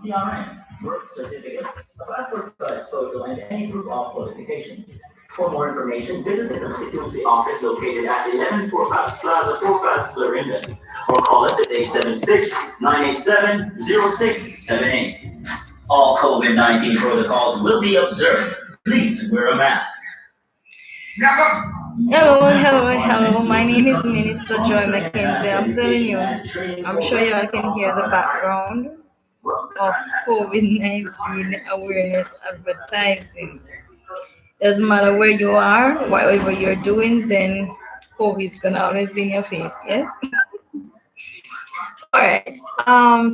CRN, birth certificate, a passport size photo, and any proof of qualification. For more information, visit the constituency office located at 11 Four Paths Plaza, Four Paths, Clarinda, or call us at 876-987-0678. All COVID-19 protocols will be observed. Please wear a mask. Hello. My name is Minister Joy Mackenzie. I'm telling you, I'm sure you all can hear the background of COVID-19 awareness advertising. Doesn't matter where you are, whatever you're doing, then COVID is gonna always be in your face. Yes. All right.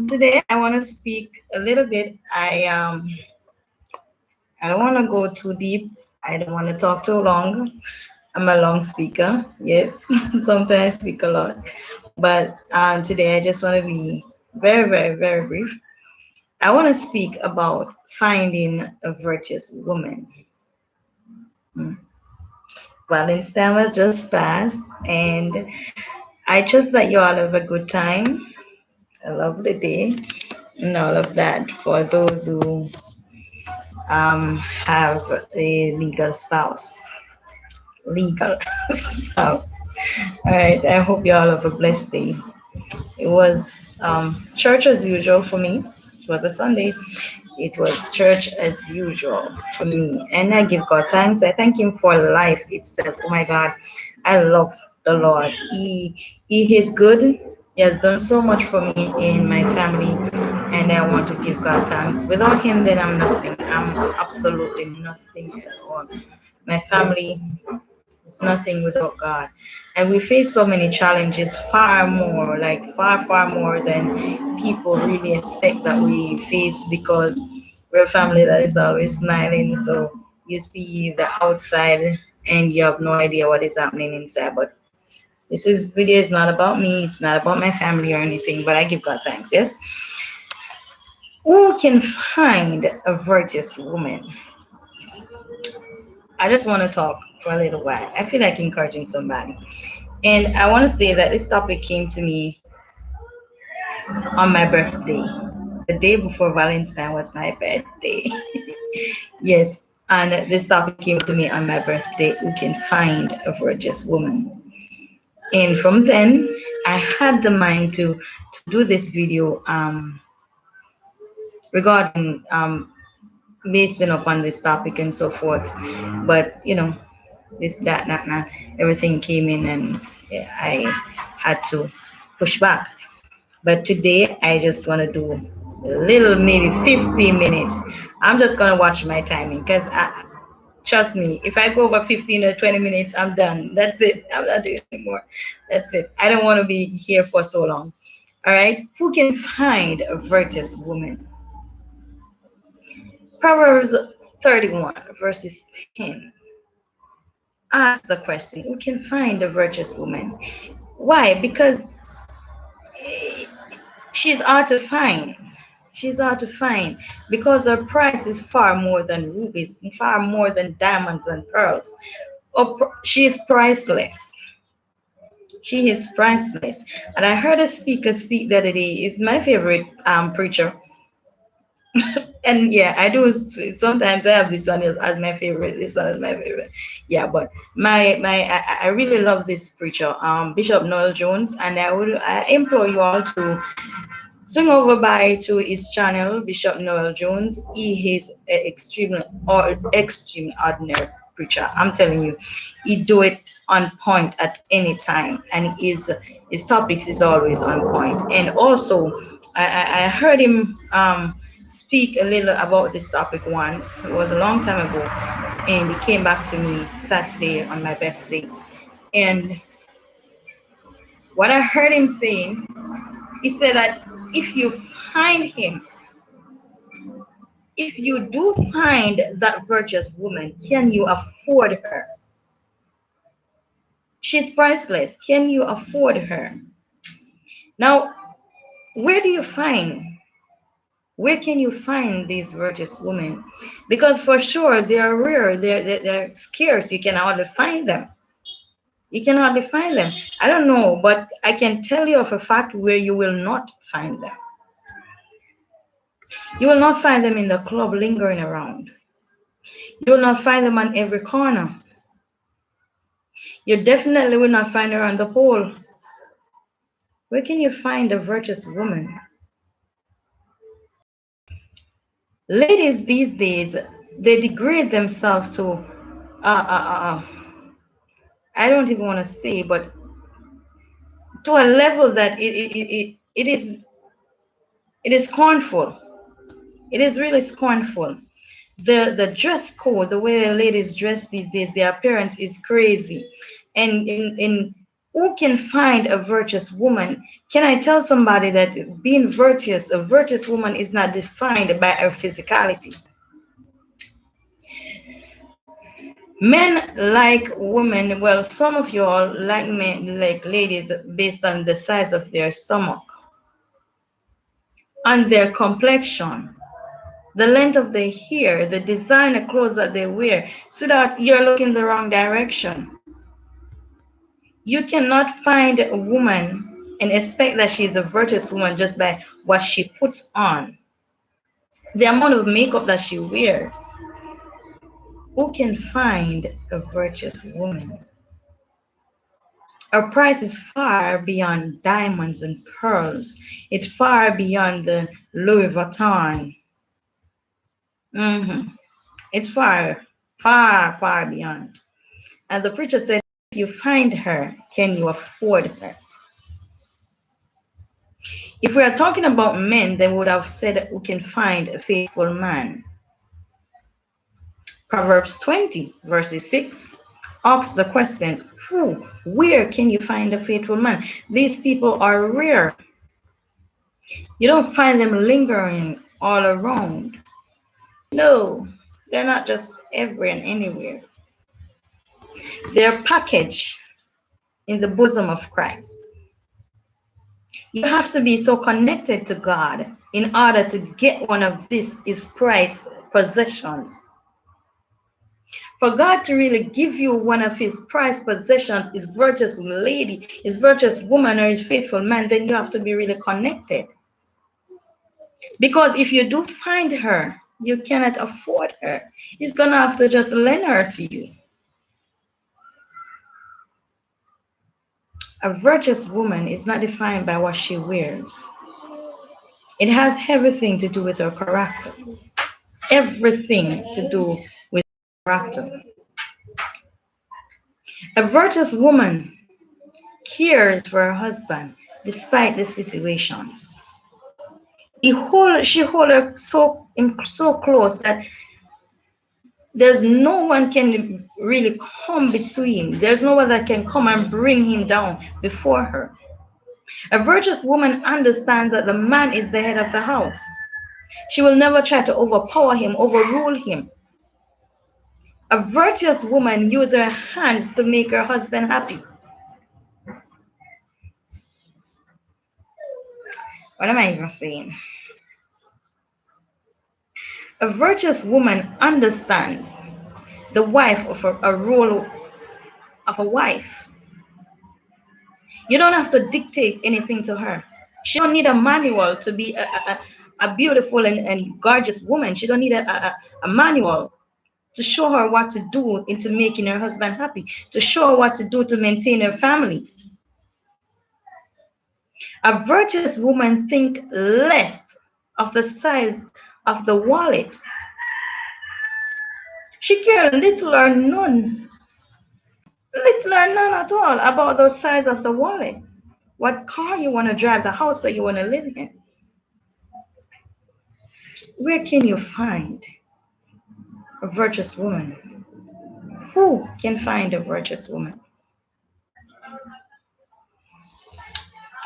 Today I want to speak a little bit. I don't want to go too deep. I don't want to talk too long. I'm a long speaker, yes. Sometimes I speak a lot. But today I just want to be very brief. I want to speak about finding a virtuous woman. Mm. Valentine's was just passed, and I trust that you all have a good time, a lovely day, and all of that for those who have a legal spouse. Legal spouse. All right, I hope you all have a blessed day. It was church as usual for me. It was a Sunday. It was church as usual for me. And I give God thanks. I thank Him for life itself. Oh my God. I love the Lord. He is good. He has done so much for me in my family. And I want to give God thanks. Without Him, then I'm nothing. I'm absolutely nothing at all. My family it's nothing without God. And we face so many challenges, far more, like far more than people really expect that we face because we're a family that is always smiling. So you see the outside and you have no idea what is happening inside. But this is video is not about me, it's not about my family or anything, but I give God thanks, yes? Who can find a virtuous woman? I just want to talk for a little while. I feel like encouraging somebody. And I want to say that this topic came to me on my birthday. The day before Valentine's was my birthday. Yes. And this topic came to me on my birthday. Who can find a virtuous woman? And from then, I had the mind to do this video regarding basing upon this topic and so forth. But this, that, not, everything came in and yeah, I had to push back. But today I just want to do a little, maybe 15 minutes. I'm just going to watch my timing because trust me, if I go over 15 or 20 minutes, I'm done. That's it. I'm not doing anymore. That's it. I don't want to be here for so long. All right. Who can find a virtuous woman? Proverbs 31, verses 10. Ask the question, who can find a virtuous woman? Why? Because she's hard to find. She's hard to find because her price is far more than rubies, far more than diamonds and pearls. She is priceless. She is priceless. And I heard a speaker speak the other day. Is my favorite preacher. And yeah, I do. Sometimes I have this one as my favorite. This one is my favorite. Yeah, but I really love this preacher, Bishop Noel Jones, and I implore you all to swing over by to his channel, Bishop Noel Jones. He is an extreme ordinary preacher. I'm telling you, he do it on point at any time, and his topics is always on point. And also, I heard him speak a little about this topic once. It was a long time ago, and he came back to me Saturday on my birthday, and what I heard him saying, he said that if you find him, if you do find that virtuous woman, can you afford her? She's priceless. Can you afford her? Now, where do you find? Where can you find these virtuous women? Because for sure they are rare, they're scarce. You can hardly find them. You can hardly find them. I don't know, but I can tell you of a fact where you will not find them. You will not find them in the club lingering around. You will not find them on every corner. You definitely will not find her on the pole. Where can you find a virtuous woman? Ladies these days, they degrade themselves to, I don't even want to say, but to a level that it is scornful. It is really scornful. The dress code, the way ladies dress these days, their appearance is crazy. And in who can find a virtuous woman? Can I tell somebody that being virtuous, a virtuous woman is not defined by her physicality? Men like women, well, some of you all like men, like ladies based on the size of their stomach, on their complexion, the length of their hair, the designer clothes that they wear, so that you're looking the wrong direction. You cannot find a woman and expect that she's a virtuous woman just by what she puts on, the amount of makeup that she wears. Who can find a virtuous woman? Her price is far beyond diamonds and pearls. It's far beyond the Louis Vuitton. Mhm. It's far, far, far beyond. And the preacher said, if you find her, can you afford her? If we are talking about men, then we would have said we can find a faithful man. Proverbs 20, verses 6 asks the question, where can you find a faithful man? These people are rare. You don't find them lingering all around. No, they're not just everywhere and anywhere. They're packaged in the bosom of Christ. You have to be so connected to God in order to get one of these his prize possessions. For God to really give you one of his prized possessions, his virtuous lady, his virtuous woman, or his faithful man, then you have to be really connected. Because if you do find her, you cannot afford her. He's going to have to just lend her to you. A virtuous woman is not defined by what she wears. It has everything to do with her character. Everything to do with character. A virtuous woman cares for her husband despite the situations. She hold her so close that there's no one can really come between. There's no one that can come and bring him down before her. A virtuous woman understands that the man is the head of the house. She will never try to overpower him, overrule him. A virtuous woman uses her hands to make her husband happy. What am I even saying? A virtuous woman understands the wife of a role of a wife. You don't have to dictate anything to her. She don't need a manual to be a beautiful and gorgeous woman. She don't need a manual to show her what to do into making her husband happy, to show her what to do to maintain her family. A virtuous woman thinks less of the size of the wallet. She cares little or none at all about the size of the wallet. What car you want to drive, the house that you want to live in. Where can you find a virtuous woman? Who can find a virtuous woman?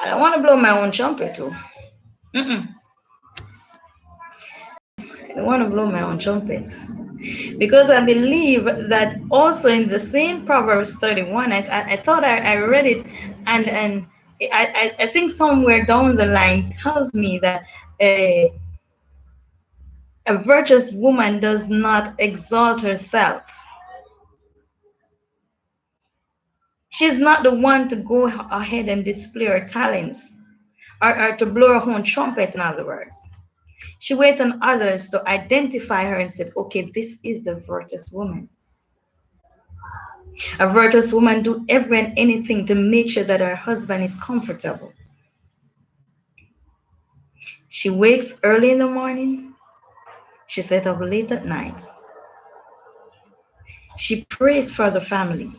I don't want to blow my own trumpet too. I don't want to blow my own trumpet. Because I believe that also in the same Proverbs 31, I thought I read it, and I think somewhere down the line tells me that a virtuous woman does not exalt herself. She's not the one to go ahead and display her talents or to blow her own trumpet, in other words. She waits on others to identify her and said, okay, this is the virtuous woman. A virtuous woman do every and anything to make sure that her husband is comfortable. She wakes early in the morning. She sets up late at night. She prays for the family.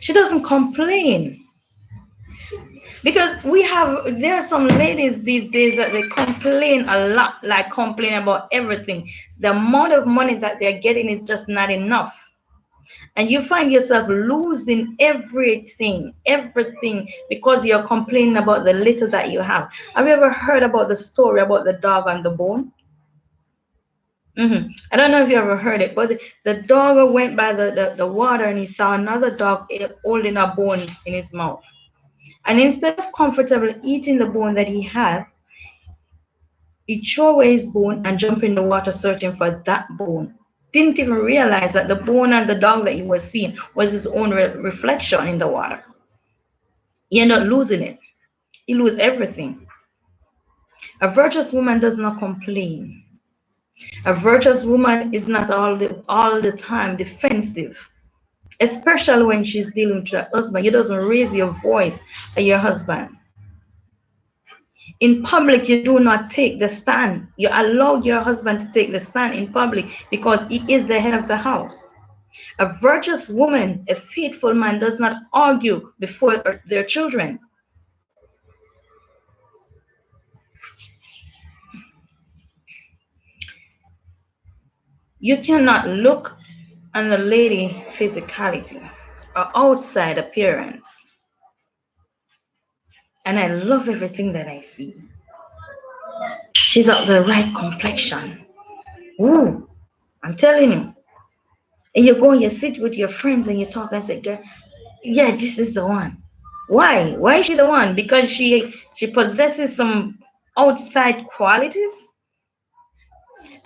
She doesn't complain. Because there are some ladies these days that they complain a lot, like complain about everything. The amount of money that they're getting is just not enough. And you find yourself losing everything because you're complaining about the little that you have. Have you ever heard about the story about the dog and the bone? I don't know if you ever heard it, but the dog went by the water and he saw another dog holding a bone in his mouth. And instead of comfortably eating the bone that he had, he threw away his bone and jumped in the water searching for that bone. Didn't even realize that the bone and the dog that he was seeing was his own reflection in the water. He ended up losing it. He lose everything. A virtuous woman does not complain. A virtuous woman is not all the time defensive, especially when she's dealing with her husband. You doesn't raise your voice at your husband. In public, you do not take the stand. You allow your husband to take the stand in public because he is the head of the house. A virtuous woman, a faithful man, does not argue before their children. You cannot look on the lady physicality or outside appearance. And I love everything that I see. She's of the right complexion. Ooh, I'm telling you. And you go and you sit with your friends and you talk and say, girl, yeah, this is the one. Why? Why is she the one? Because she possesses some outside qualities.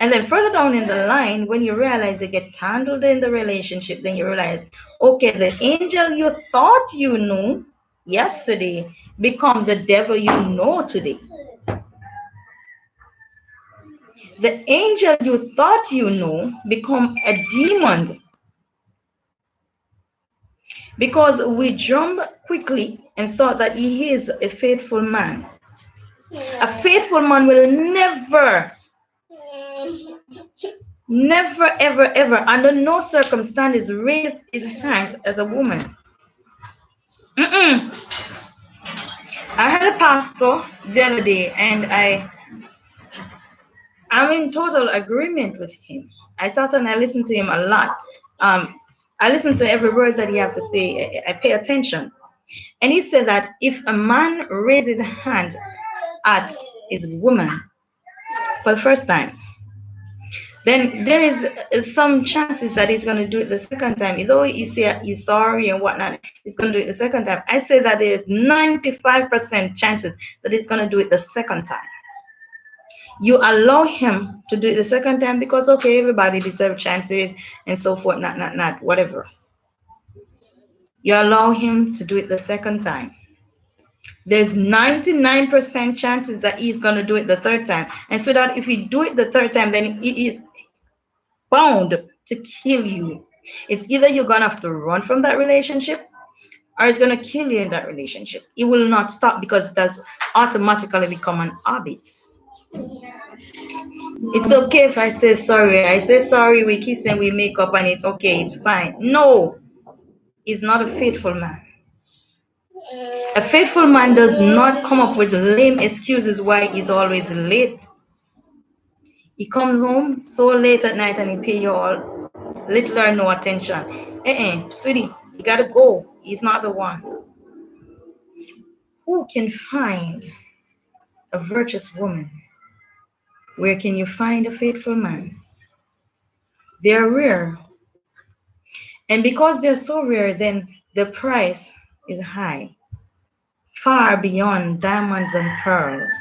And then further down in the line, when you realize you get tangled in the relationship, then you realize, okay, the angel you thought you knew yesterday become the devil you know today. The angel you thought you knew become a demon. Because we jump quickly and thought that he is a faithful man. A faithful man will never, ever, ever, under no circumstances, raise his hands as a woman. I had a pastor the other day, and I'm in total agreement with him. I sat and I listened to him a lot. I listen to every word that he have to say. I pay attention. And he said that if a man raises his hand at his woman for the first time, then there is some chances that he's going to do it the second time. Though he say he's sorry and whatnot, he's going to do it the second time. I say that there's 95% chances that he's going to do it the second time. You allow him to do it the second time because, okay, everybody deserves chances and so forth, not, whatever. You allow him to do it the second time. There's 99% chances that he's going to do it the third time. And so that if he do it the third time, then he is bound to kill you. It's either you're going to have to run from that relationship or it's going to kill you in that relationship. It will not stop because it does automatically become an habit. It's okay if I say sorry. I say sorry, we kiss and we make up and it's okay, it's fine. No, he's not a faithful man. A faithful man does not come up with lame excuses why he's always late. He comes home so late at night and he pay you all little or no attention. Sweetie, you gotta go. He's not the one. Who can find a virtuous woman? Where can you find a faithful man? They're rare. And because they're so rare, then the price is high, far beyond diamonds and pearls.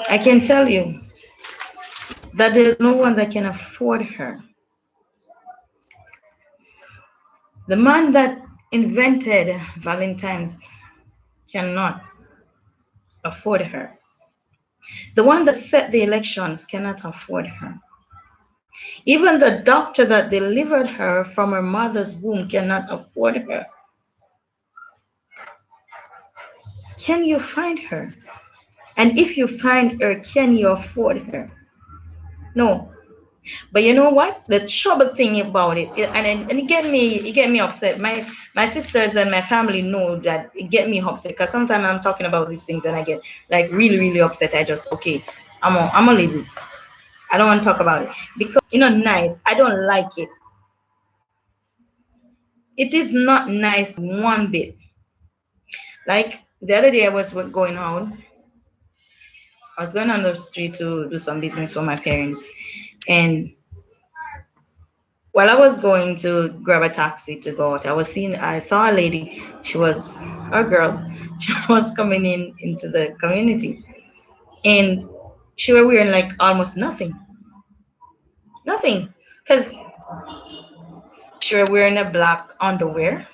I can tell you that there's no one that can afford her. The man that invented Valentine's cannot afford her. The one that set the elections cannot afford her. Even the doctor that delivered her from her mother's womb cannot afford her. Can you find her? And if you find her, can you afford her? No. But you know what? The trouble thing about it, and it get me upset. My sisters and my family know that it get me upset because sometimes I'm talking about these things and I get like really really upset. I just okay, I'm gonna leave it. I don't want to talk about it because nice. I don't like it. It is not nice one bit. Like the other day, I was going out. I was going on the street to do some business for my parents, and while I was going to grab a taxi to go out, I saw a lady. She was a girl. She was coming into the community, and she was wearing like almost nothing, nothing, because she was wearing a black underwear,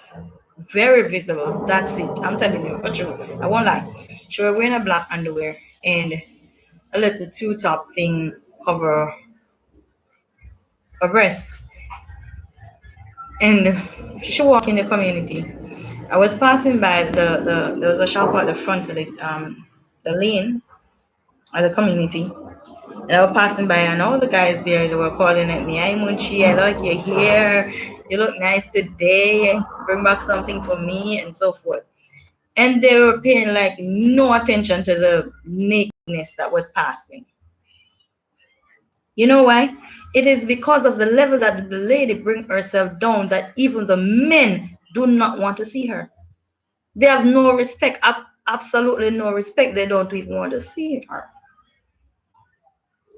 very visible. That's it. I'm telling you the truth. I won't lie. She was wearing a black underwear and a little two-top thing cover her breast, and she walked in the community. I was passing by there was a shop at the front of the lane of the community. And I was passing by and all the guys there they were calling at me, "Hi Munchi, I like your hair. You look nice today. Bring back something for me," and so forth. And they were paying like no attention to the nakedness that was passing. You know why? It is because of the level that the lady bring herself down that even the men do not want to see her. They have no respect, absolutely no respect. They don't even want to see her.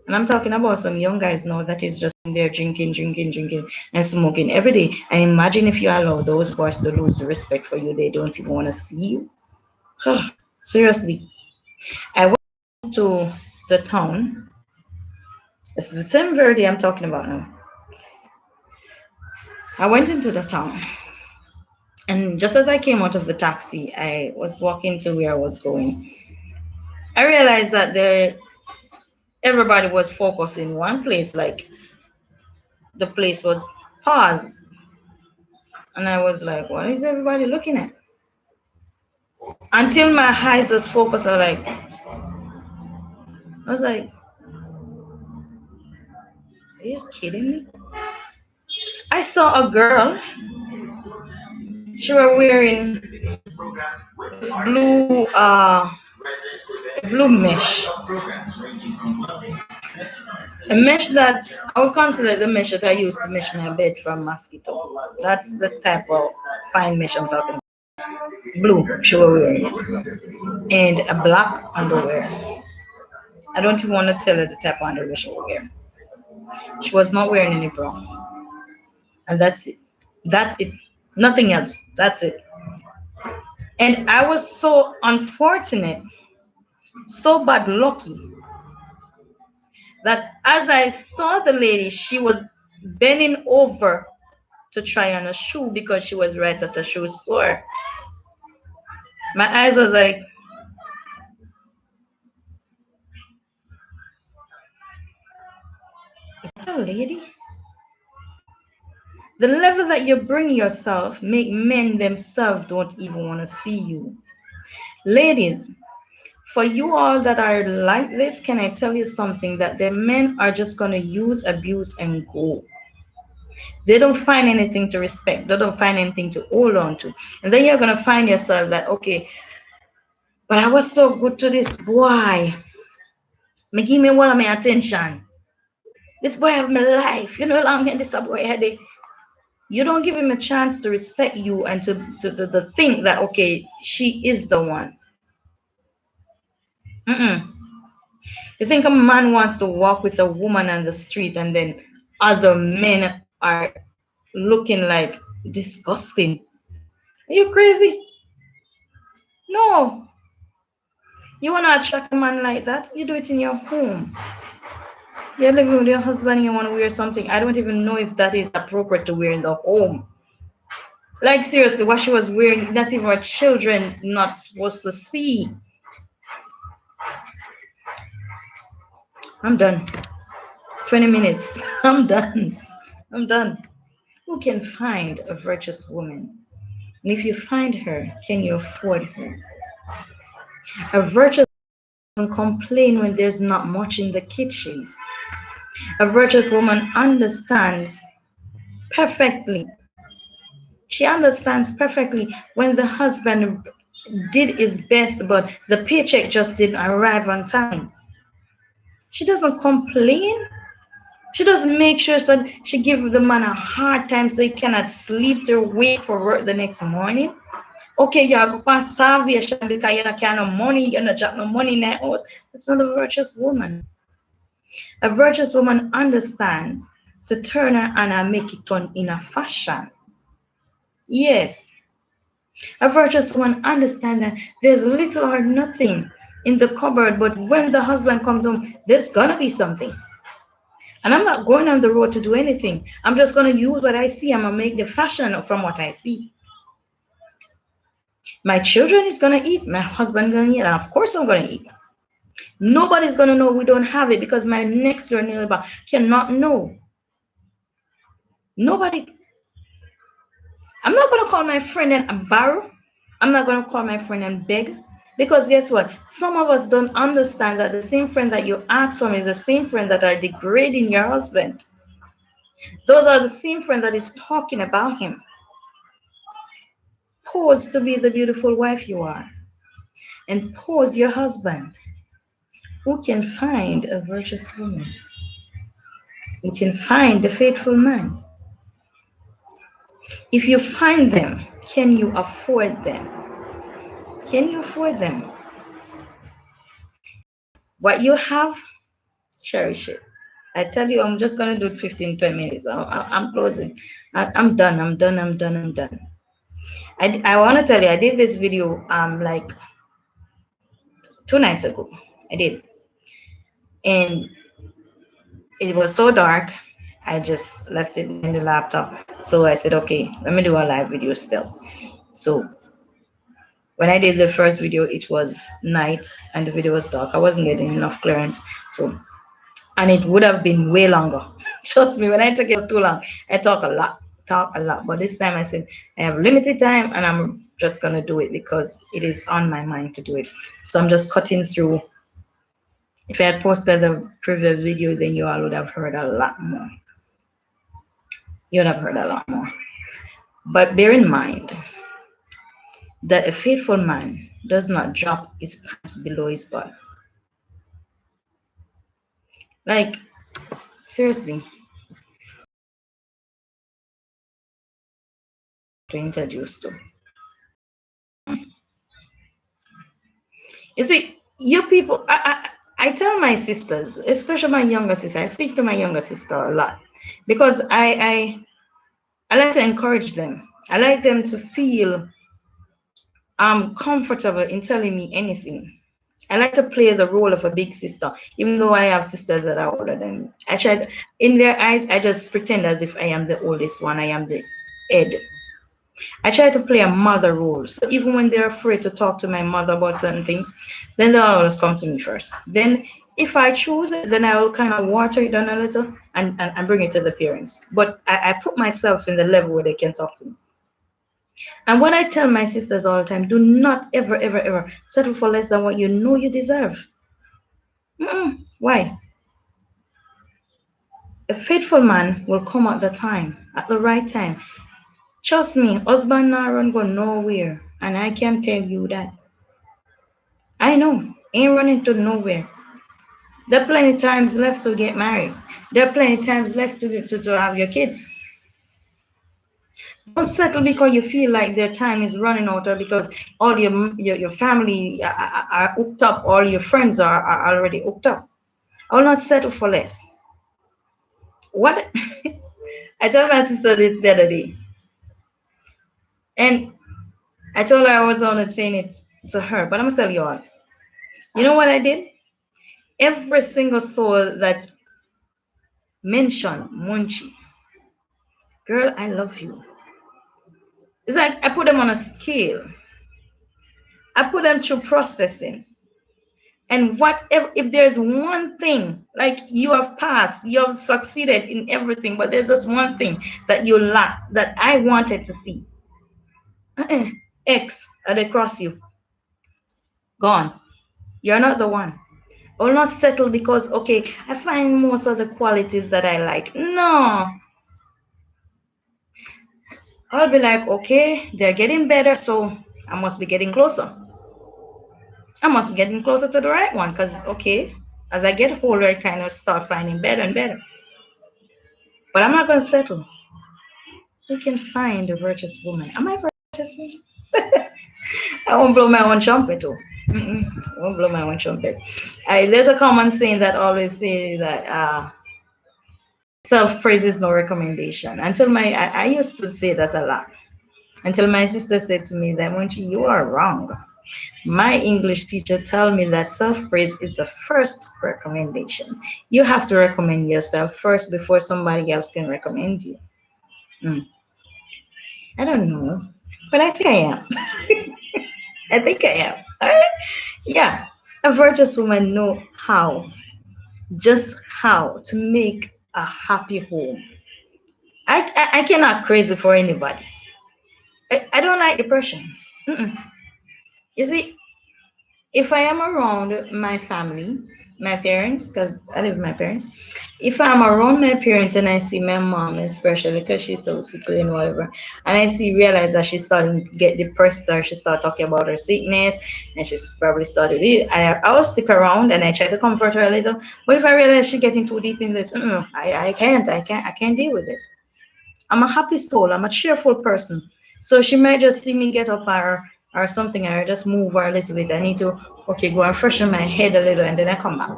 And I'm talking about some young guys now that is just in there drinking, drinking, drinking, and smoking every day. And imagine if you allow those boys to lose the respect for you, they don't even want to see you. Seriously. I went to the town. It's the same Verde I'm talking about now. I went into the town. And just as I came out of the taxi, I was walking to where I was going. I realized that everybody was focused in one place, like the place was paused. And I was like, what is everybody looking at? Until my eyes was focused, I was like, are you kidding me? I saw a girl. She was wearing this blue mesh, a mesh that I would consider the mesh that I use to mesh my bed from mosquito. That's the type of fine mesh I'm talking about. Blue, she was wearing, and a black underwear. I don't even want to tell her the type of underwear she was wearing. She was not wearing any brown, and that's it. That's it. Nothing else. That's it. And I was so unfortunate, so bad lucky that as I saw the lady, she was bending over to try on a shoe because she was right at a shoe store. My eyes was like, is that a lady? The level that you bring yourself make men themselves don't even want to see you. Ladies, for you all that are like this, can I tell you something that the men are just going to use, abuse, and go. They don't find anything to respect. They don't find anything to hold on to. And then you're going to find yourself that, okay, but I was so good to this boy. Me give me one of my attention. This boy have my life. You know, long this boy had it. You don't give him a chance to respect you and to think that, okay, she is the one. Mm-mm. You think a man wants to walk with a woman on the street and then other men are looking like disgusting? Are you crazy? No. You want to attract a man like that? You do it in your home. You're living with your husband, you want to wear something. I don't even know if that is appropriate to wear in the home. Like seriously, what she was wearing, not even her children not supposed to see. I'm done. 20 minutes. I'm done. I'm done. Who can find a virtuous woman? And if you find her, can you afford her? A virtuous woman complain when there's not much in the kitchen. A virtuous woman understands perfectly. She understands perfectly when the husband did his best, but the paycheck just didn't arrive on time. She doesn't complain. She doesn't make sure that she give the man a hard time so he cannot sleep to wait for work the next morning. Okay, you go past starvation because you don't no money, you don't got no money in that house. That's not a virtuous woman. A virtuous woman understands to turn her and make it turn in a fashion. Yes, a virtuous woman understands that there's little or nothing in the cupboard, but when the husband comes home, there's gonna be something. And I'm not going on the road to do anything. I'm just gonna use what I see. I'm gonna make the fashion from what I see. My children is gonna eat. My husband gonna eat. And of course, I'm gonna eat. Nobody's gonna know we don't have it because my next door neighbor cannot know. Nobody. I'm not gonna call my friend and borrow. I'm not gonna call my friend and beg. Because guess what? Some of us don't understand that the same friend that you ask from is the same friend that are degrading your husband. Those are the same friend that is talking about him. Pose to be the beautiful wife you are, and pose your husband. Who can find a virtuous woman? Who can find a faithful man? If you find them, can you afford them? Can you afford them? What you have, cherish it. I tell you, I'm just going to do it 15, 20 minutes. I'm closing. I'm done. I'm done. I'm done. I'm done. I want to tell you, I did this video like 2 nights ago. I did. And it was so dark. I just left it in the laptop. So I said, okay, let me do a live video still. So when I did the first video, it was night and the video was dark. I wasn't getting enough clearance. So, and it would have been way longer. Trust me, when I took it too long, I talk a lot. But this time I said, I have limited time and I'm just going to do it because it is on my mind to do it. So I'm just cutting through. If I had posted the previous video, then you all would have heard a lot more. You would have heard a lot more. But bear in mind that a faithful man does not drop his pants below his butt. Like, seriously, to introduce to. You see, you people, I tell my sisters, especially my younger sister, I speak to my younger sister a lot because I like to encourage them. I like them to feel comfortable in telling me anything. I like to play the role of a big sister, even though I have sisters that are older than me. I try, in their eyes, I just pretend as if I am the oldest one. I am the head. I try to play a mother role. So even when they're afraid to talk to my mother about certain things, then they'll always come to me first. Then if I choose it, then I will kind of water it down a little and bring it to the parents. But I put myself in the level where they can talk to me. And what I tell my sisters all the time, do not ever, ever, ever settle for less than what you know you deserve. Why? A faithful man will come at the time, at the right time. Trust me, husband not run go nowhere. And I can tell you that. I know, ain't running to nowhere. There are plenty times left to get married. There are plenty times left to have your kids. Don't settle because you feel like their time is running out or because all your family are hooked up, all your friends are already hooked up. I will not settle for less. What I told my sister this the other day, and I told her I was only saying it to her, but I'm gonna tell you all. You know what I did? Every single soul that mentioned Munchi, girl, I love you. It's like I put them on a scale. I put them through processing. And whatever, if there's one thing, like you have passed, you have succeeded in everything, but there's just one thing that you lack that I wanted to see. Uh-uh. X, and they cross you. Gone. You're not the one. I will not settle because, okay, I find most of the qualities that I like. No, I'll be like, okay, they're getting better, so I must be getting closer. I must be getting closer to the right one because, okay, as I get older, I kind of start finding better and better. But I'm not going to settle. We can find a virtuous woman. Am I virtuous? I won't blow my own trumpet, too. I won't blow my own trumpet. There's a common saying that always say that self-praise is no recommendation. I used to say that a lot. Until my sister said to me that, Munchi, you are wrong. My English teacher told me that self-praise is the first recommendation. You have to recommend yourself first before somebody else can recommend you. Mm, I don't know, but I think I am. I think I am. All right? Yeah, a virtuous woman know just how to make a happy home. I cannot crazy for anybody. I don't like depressions. Mm-mm. You see, if I am around my family, my parents, because I live with my parents, if I'm around my parents and I see my mom, especially because she's so sickly and whatever, and I see realize that she's starting to get depressed or she start talking about her sickness and she's probably started it, I will stick around and I try to comfort her a little. But if I realize she's getting too deep in this, I can't deal with this. I'm a happy soul. I'm a cheerful person. So she might just see me get up or something, or just move her a little bit. I need to, okay, go and freshen my head a little, and then I come back.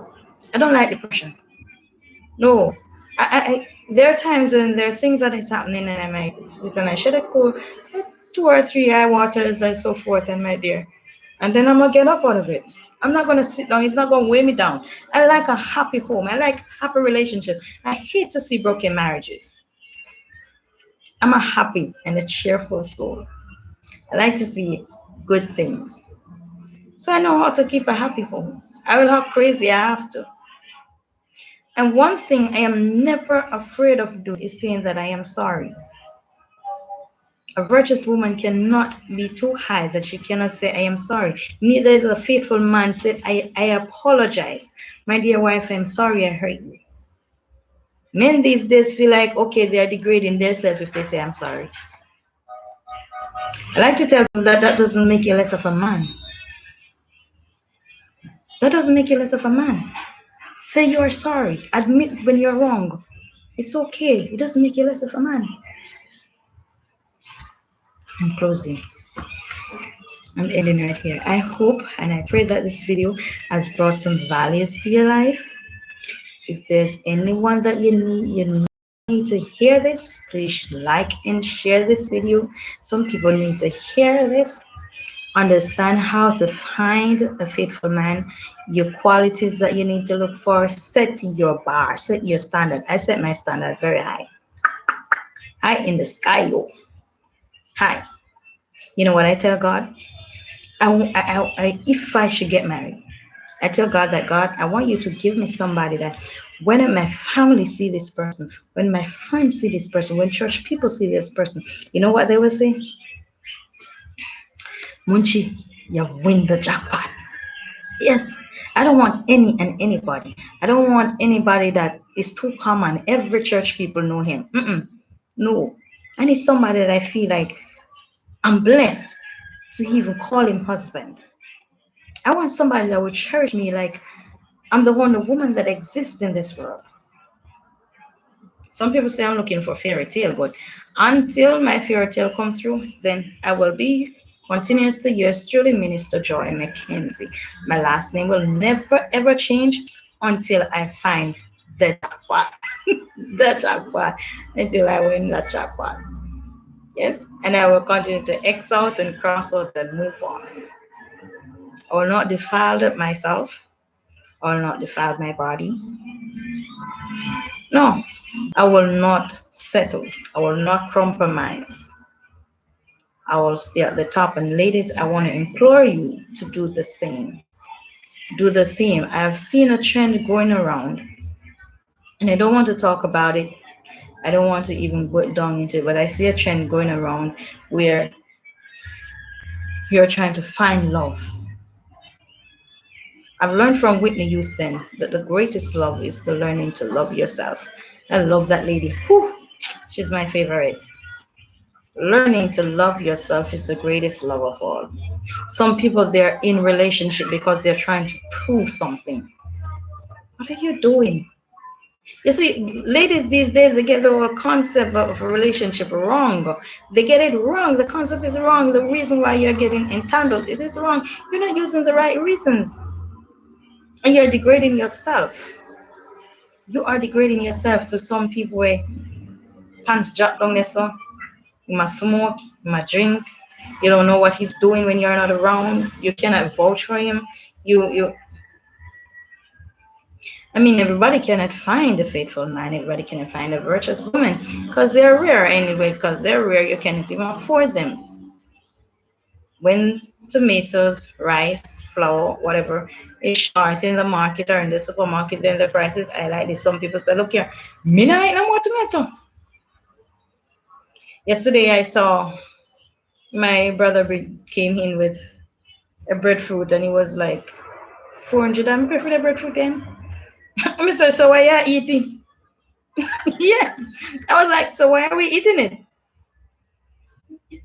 I don't like depression. No. There are times when there are things that is happening, and I might sit and I shed a cool 2 or 3 eye waters and so forth, and my dear. And then I'm going to get up out of it. I'm not going to sit down. It's not going to weigh me down. I like a happy home. I like happy relationships. I hate to see broken marriages. I'm a happy and a cheerful soul. I like to see good things. So I know how to keep a happy home. I will how crazy I have to. And one thing I am never afraid of doing is saying that I am sorry. A virtuous woman cannot be too high that she cannot say, I am sorry. Neither is a faithful man said, I apologize. My dear wife, I'm sorry I hurt you. Men these days feel like, okay, they are degrading themselves if they say, I'm sorry. I like to tell them that that doesn't make you less of a man. That doesn't make you less of a man. Say you are sorry. Admit when you're wrong. It's okay. It doesn't make you less of a man. I'm closing. I'm ending right here. I hope and I pray that this video has brought some values to your life. If there's anyone that you need to hear this, please like and share this video. Some people need to hear this. Understand how to find a faithful man, your qualities that you need to look for. Set your bar, set your standard. I set my standard very high. High in the sky, yo. High. You know what I tell God? If I should get married, I tell God that, God, I want you to give me somebody that when my family see this person, when my friends see this person, when church people see this person, you know what they will say? Munchi, you win the jackpot. Yes, I don't want any and anybody. I don't want anybody that is too common. Every church people know him. No, I need somebody that I feel like I'm blessed to even call him husband. I want somebody that will cherish me like I'm the only woman that exists in this world. Some people say I'm looking for fairy tale, but until my fairy tale come through, then I will be continuously yours truly, Minister Joy Mackenzie. My last name will never ever change until I find the jackpot, the jackpot, until I win that jackpot. Yes, and I will continue to X out and cross out and move on. I will not defile myself. I will not defile my body. No, I will not settle. I will not compromise. I will stay at the top. And ladies, I want to implore you to do the same. do the same. I've seen a trend going around, and I don't want to talk about it. I don't want to even go down into it, but I see a trend going around where you're trying to find love. I've learned from Whitney Houston that the greatest love is the learning to love yourself. I love that lady. Whew, she's my favorite. Learning to love yourself is the greatest love of all. Some people they're in relationship because they're trying to prove something. What are you doing? You see, ladies these days they get the whole concept of a relationship wrong. They get it wrong. The concept is wrong. The reason why you're getting entangled, it is wrong. You're not using the right reasons. And you're degrading yourself. You are degrading yourself to some people where pants drop down there, so you must smoke, you must drink. You don't know what he's doing when you're not around. You cannot vouch for him. You I mean, everybody cannot find a faithful man. Everybody cannot find a virtuous woman because they're rare anyway. Because they're rare, you cannot even afford them. When tomatoes, rice, flour, whatever is short in the market or in the supermarket, then the prices I like this. Some people say, "Look here, me not eat no more tomato." Yesterday, I saw my brother came in with a breadfruit, and he was like 400. I'm pay for the breadfruit then. I said, "So why you eating?" Yes. I was like, "So why are we eating it?"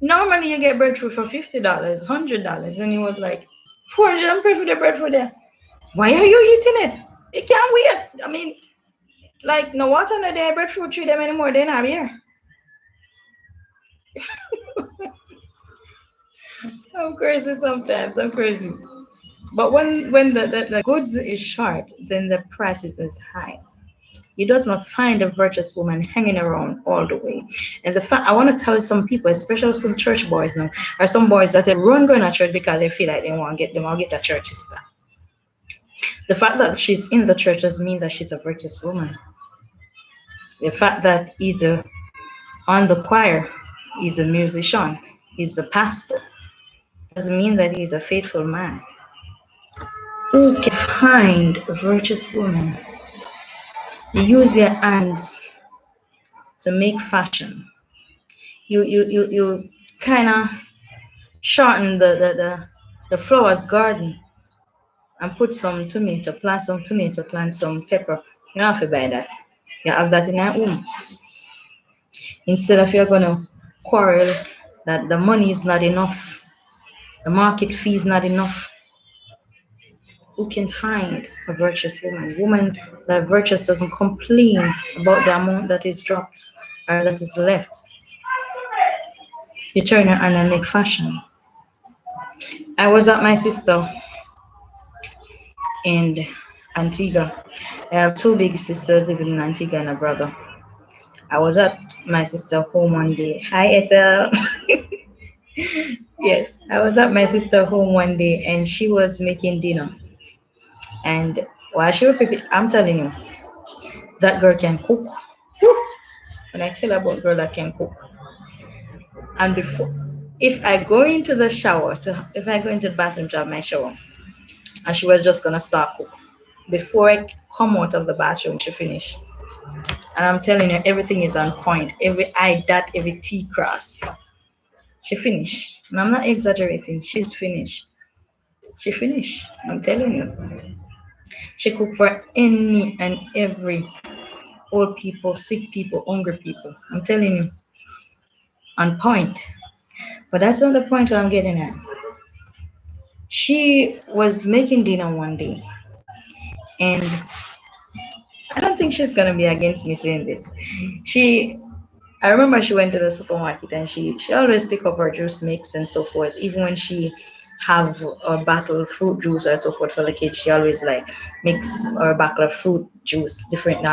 Normally you get breadfruit for $50, $100, and he was like, 400. I'm pay for the breadfruit there. Why are you eating it? It can't wait. I mean, like no water no day breadfruit tree them anymore. They're not here. I'm crazy sometimes. I'm crazy. But when the goods is short, then the price is high. You does not find a virtuous woman hanging around all the way. And the fact I want to tell some people, especially some church boys now, or some boys that they run going to church because they feel like they want to get them or get a church sister. The fact that she's in the church doesn't mean that she's a virtuous woman. The fact that he's on the choir, he's a musician, he's the pastor, doesn't mean that he's a faithful man. Who can find a virtuous woman? You use your hands to make fashion. You kind of shorten the flowers garden and put some tomato, plant some tomato, plant some pepper. You don't have to buy that. You have that in your home. Instead of you're gonna quarrel that the money is not enough, the market fee is not enough. Who can find a virtuous woman? Woman that virtuous doesn't complain about the amount that is dropped or that is left. You turn her on and make fashion. I was at my sister in Antigua. I have two big sisters living in Antigua and a brother. I was at my sister home one day. Hi, Ethel. Yes, I was at my sister home one day and she was making dinner. And while she was preparing, I'm telling you, that girl can cook. Whew. When I tell about girl that can cook, and before, if I go into the shower, if I go into the bathroom to have my shower, and she was just gonna start cook, before I come out of the bathroom, she finished. And I'm telling you, everything is on point. Every I dot, every T cross. She finished. And I'm not exaggerating. She's finished. She finished. I'm telling you. She cooked for any and every old people, sick people, hungry people. I'm telling you, on point. But that's not the point I'm getting at. She was making dinner one day, and I don't think she's gonna be against me saying this. She I remember she went to the supermarket and she always pick up her juice mix and so forth. Even when she have a bottle of fruit juice or so forth for the kids, she always like mix or a bottle of fruit juice, different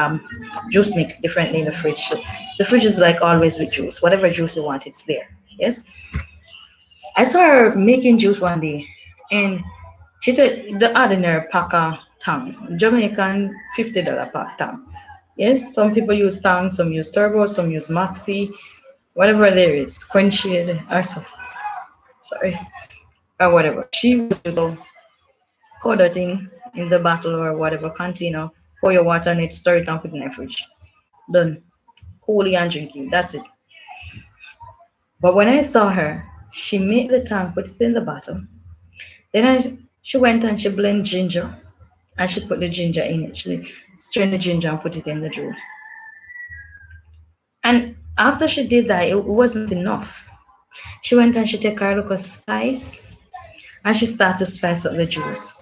juice mix differently in the fridge. So the fridge is like always with juice. Whatever juice you want, it's there. Yes. I saw her making juice one day and she took the ordinary pack of tang, Jamaican $50 pack tang. Yes, some people use tang, some use turbo, some use maxi, whatever there is, quench it or so, sorry, or whatever. She was just a powder thing. in the bottle or whatever container, pour your water in it, stir it and put it in the fridge. Done. Coolly and drinking. That's it. But when I saw her, she made the tongue, put it in the bottle. Then she went and she blended ginger and she put the ginger in it. She strained the ginger and put it in the juice. And after she did that, it wasn't enough. She went and she took her local spice and she started to spice up the juice.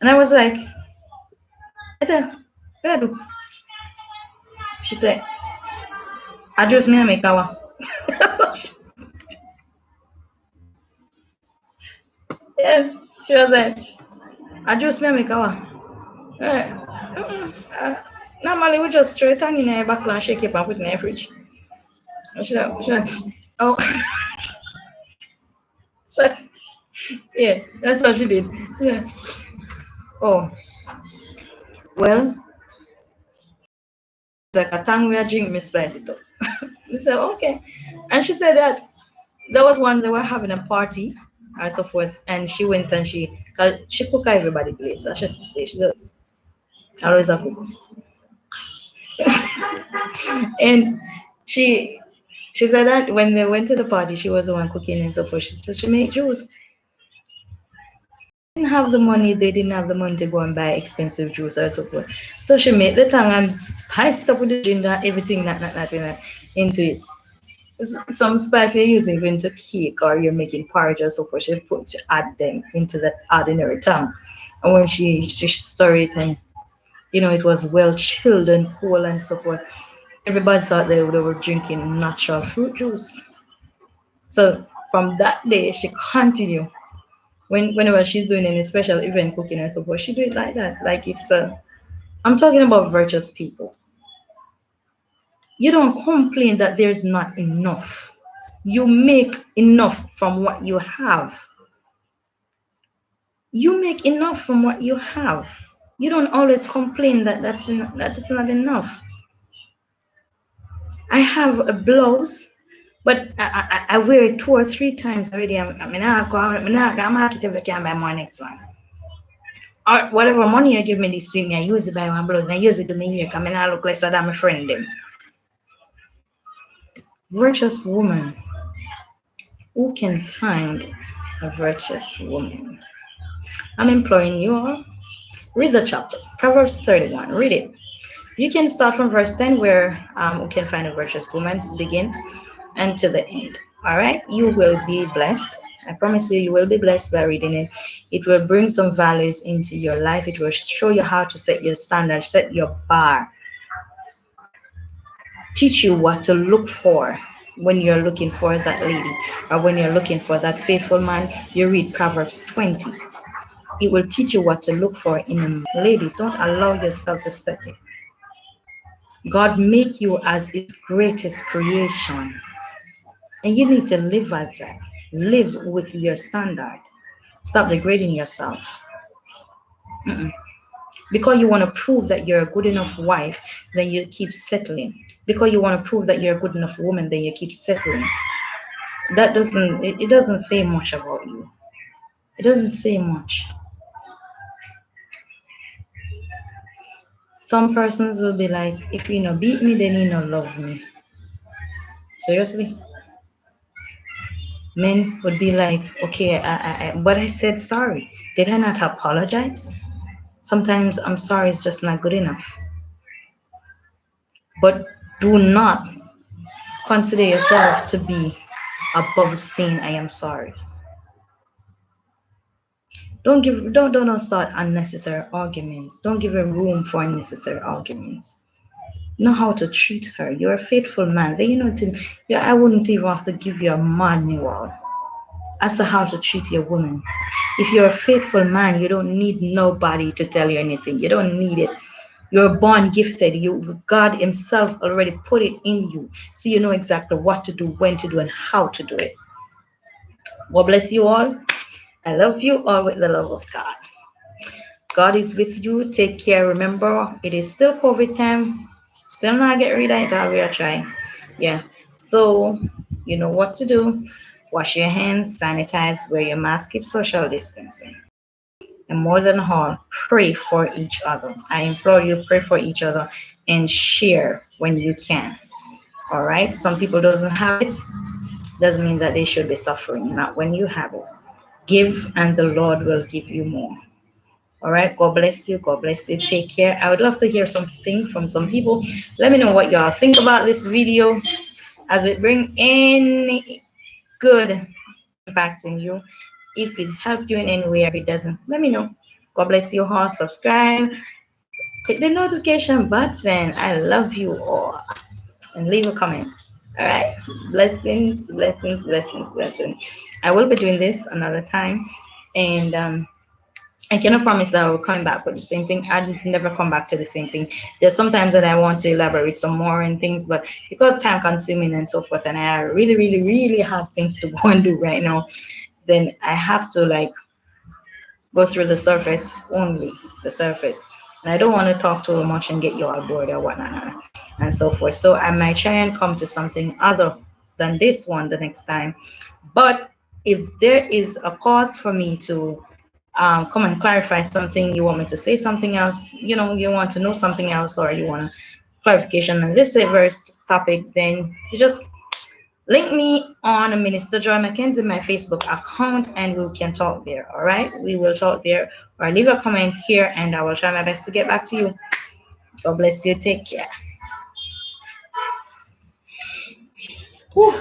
And I was like, Ethel, what do? She said, I just me make our. Yeah, she was like, I just me make our. Normally we just straight hang in her back and shake it and put it in the fridge. And she like, oh, so yeah, that's what she did. Yeah. Oh, well, like a tongue we are drink, me spice it up. We said, okay. And she said that there was one they were having a party and so forth, and she went and cause she cook everybody place. That's just she always a cook. And she she said that when they went to the party, she was the one cooking and so forth. She said she made juice. Didn't have the money, they didn't have the money to go and buy expensive juice or so forth. So she made the tongue and spiced up with the ginger, everything into it. Some spice you use even to cake or you're making porridge or so forth. She add them into that ordinary tongue. And when she stirred it and it was well chilled and cool and so forth. Everybody thought they were drinking natural fruit juice. So from that day, she continued. Whenever she's doing any special event cooking and so forth, she do it like that. Like it's I'm talking about virtuous people. You don't complain that there's not enough. You make enough from what you have. You make enough from what you have. You don't always complain that's not enough. I have a blouse, but I wear it 2 or 3 times already. I'm happy if I can buy more next one. Or whatever money you give me this thing, I use it buy one blouse. I use it to me here. Come in, I look like that I'm a friend them. Virtuous woman. Who can find a virtuous woman? I'm imploring you all. Read the chapter. Proverbs 31. Read it. You can start from verse 10 where we can find a virtuous woman begins and to the end. All right, you will be blessed. I promise you, you will be blessed by reading it. It will bring some values into your life. It will show you how to set your standard, set your bar, teach you what to look for when you're looking for that lady or when you're looking for that faithful man. You read Proverbs 20. It will teach you what to look for in a man. Ladies, don't allow yourself to settle. God make you as his greatest creation. And you need to live as that. Live with your standard. Stop degrading yourself. Mm-mm. Because you want to prove that you're a good enough wife, then you keep settling. Because you want to prove that you're a good enough woman, then you keep settling. That it doesn't say much about you. It doesn't say much. Some persons will be like, if you beat me, then you love me. Seriously? Men would be like, okay, but I said sorry. Did I not apologize? Sometimes I'm sorry is just not good enough. But do not consider yourself to be above saying I am sorry. Don't start unnecessary arguments. Don't give her room for unnecessary arguments. Know how to treat her. You're a faithful man. I wouldn't even have to give you a manual as to how to treat your woman. If you're a faithful man, you don't need nobody to tell you anything. You don't need it. You're born gifted. God Himself already put it in you. So you know exactly what to do, when to do, and how to do it. God bless you all. I love you all with the love of God. God is with you. Take care. Remember, it is still COVID time. Still not get rid of it. All we are trying. Yeah. So you know what to do. Wash your hands, sanitize, wear your mask, keep social distancing. And more than all, pray for each other. I implore you, pray for each other and share when you can. All right. Some people doesn't have it. Doesn't mean that they should be suffering. Not when you have it. Give and the Lord will give you more. All right. God bless you. God bless you. Take care. I would love to hear something from some people. Let me know what y'all think about this video. As it bring any good impact in you. If it helped you in any way, if it doesn't, let me know. God bless you all. Subscribe. Hit the notification button. I love you all. And leave a comment. All right. Blessings, blessings, blessings, blessings. I will be doing this another time. And I cannot promise that I will come back with the same thing. I'd never come back to the same thing. There's sometimes that I want to elaborate some more and things, but because time consuming and so forth, and I really, really, really have things to go and do right now, then I have to like go through the surface only, the surface. And I don't want to talk too much and get you all bored or whatnot and so forth. So I might try and come to something other than this one the next time. But if there is a cause for me to come and clarify something, you want me to say something else, you know, you want to know something else, or you want clarification on this verse topic, then you just link me on Minister Joy McKenzie, my Facebook account, and we can talk there. All right, we will talk there, or leave a comment here, and I will try my best to get back to you. God bless you. Take care. Whew.